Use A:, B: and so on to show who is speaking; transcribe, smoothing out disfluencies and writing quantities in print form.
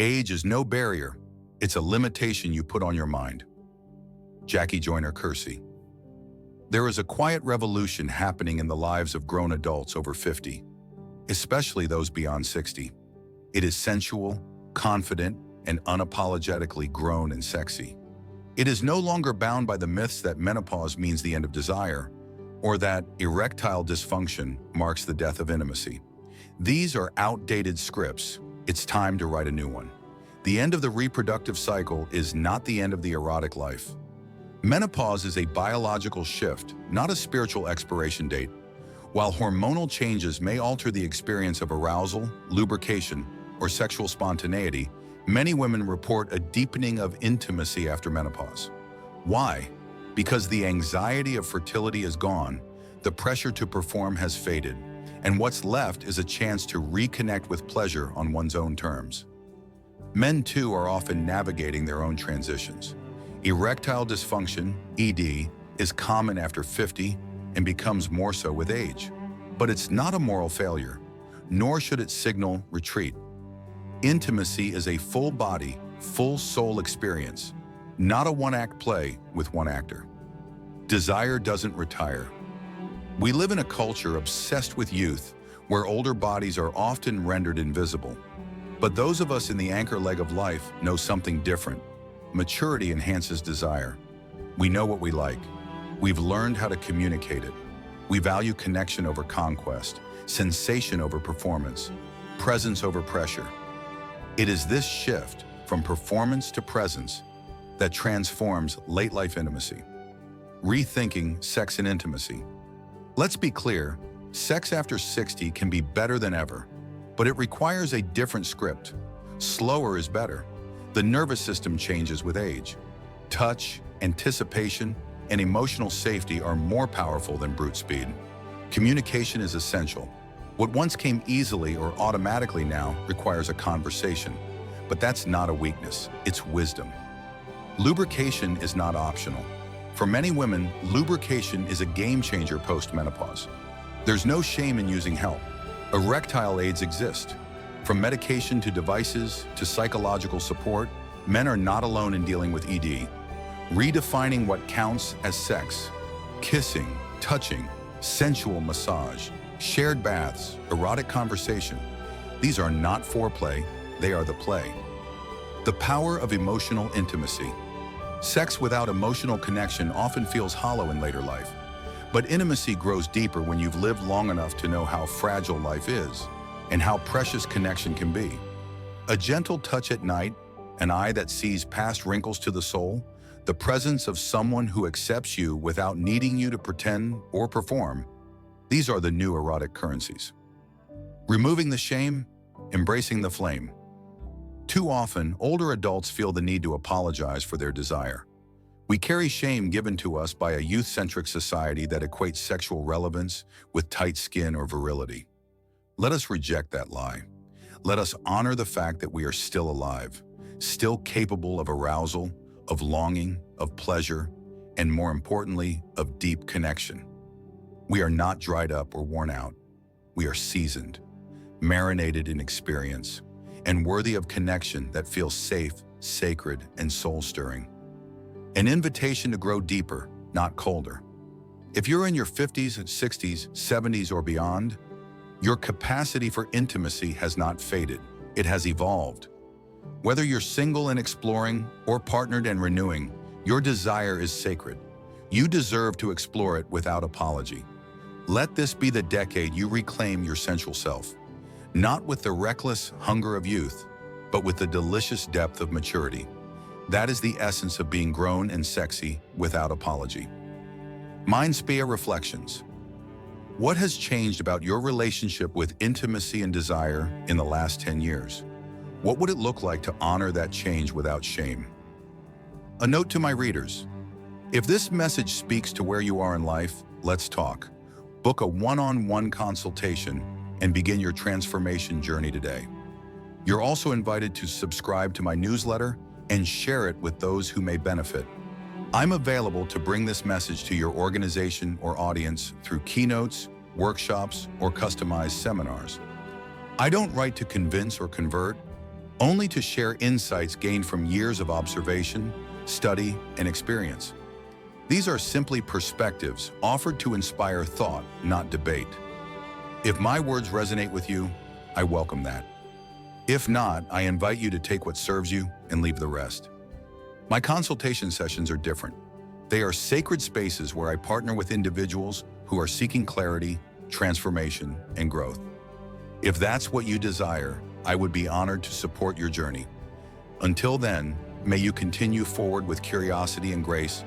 A: Age is no barrier. It's a limitation you put on your mind. Jackie Joyner Kersee. There is a quiet revolution happening in the lives of grown adults over 50, especially those beyond 60. It is sensual, confident, and unapologetically grown and sexy. It is no longer bound by the myths that menopause means the end of desire, or that erectile dysfunction marks the death of intimacy. These are outdated scripts. It's time to write a new one. The end of the reproductive cycle is not the end of the erotic life. Menopause is a biological shift, not a spiritual expiration date. While hormonal changes may alter the experience of arousal, lubrication, or sexual spontaneity, many women report a deepening of intimacy after menopause. Why? Because the anxiety of fertility is gone, the pressure to perform has faded, and what's left is a chance to reconnect with pleasure on one's own terms. Men, too, are often navigating their own transitions. Erectile dysfunction, ED, is common after 50 and becomes more so with age. But it's not a moral failure, nor should it signal retreat. Intimacy is a full-body, full-soul experience, not a one-act play with one actor. Desire doesn't retire. We live in a culture obsessed with youth, where older bodies are often rendered invisible. But those of us in the anchor leg of life know something different. Maturity enhances desire. We know what we like. We've learned how to communicate it. We value connection over conquest, sensation over performance, presence over pressure. It is this shift from performance to presence that transforms late-life intimacy. Rethinking sex and intimacy. Let's be clear, sex after 60 can be better than ever, but it requires a different script. Slower is better. The nervous system changes with age. Touch, anticipation, and emotional safety are more powerful than brute speed. Communication is essential. What once came easily or automatically now requires a conversation. But that's not a weakness, it's wisdom. Lubrication is not optional. For many women, lubrication is a game changer post-menopause. There's no shame in using help. Erectile aids exist. From medication to devices to psychological support, men are not alone in dealing with ED. Redefining what counts as sex, kissing, touching, sensual massage, shared baths, erotic conversation. These are not foreplay, they are the play. The power of emotional intimacy. Sex without emotional connection often feels hollow in later life. But intimacy grows deeper when you've lived long enough to know how fragile life is and how precious connection can be. A gentle touch at night, an eye that sees past wrinkles to the soul, the presence of someone who accepts you without needing you to pretend or perform, these are the new erotic currencies. Removing the shame, embracing the flame. Too often, older adults feel the need to apologize for their desire. We carry shame given to us by a youth-centric society that equates sexual relevance with tight skin or virility. Let us reject that lie. Let us honor the fact that we are still alive, still capable of arousal, of longing, of pleasure, and more importantly, of deep connection. We are not dried up or worn out. We are seasoned, marinated in experience, and worthy of connection that feels safe, sacred, and soul-stirring. An invitation to grow deeper, not colder. If you're in your 50s, 60s, 70s, or beyond, your capacity for intimacy has not faded. It has evolved. Whether you're single and exploring or partnered and renewing, your desire is sacred. You deserve to explore it without apology. Let this be the decade you reclaim your sensual self, not with the reckless hunger of youth, but with the delicious depth of maturity. That is the essence of being grown and sexy without apology. MindSpa Reflections. What has changed about your relationship with intimacy and desire in the last 10 years? What would it look like to honor that change without shame? A note to my readers. If this message speaks to where you are in life, let's talk. Book a one-on-one consultation and begin your transformation journey today. You're also invited to subscribe to my newsletter and share it with those who may benefit. I'm available to bring this message to your organization or audience through keynotes, workshops, or customized seminars. I don't write to convince or convert. only to share insights gained from years of observation, study, and experience. These are simply perspectives offered to inspire thought, not debate. If my words resonate with you, I welcome that. If not, I invite you to take what serves you and leave the rest. My consultation sessions are different. They are sacred spaces where I partner with individuals who are seeking clarity, transformation, and growth. If that's what you desire, I would be honored to support your journey. Until then, may you continue forward with curiosity and grace,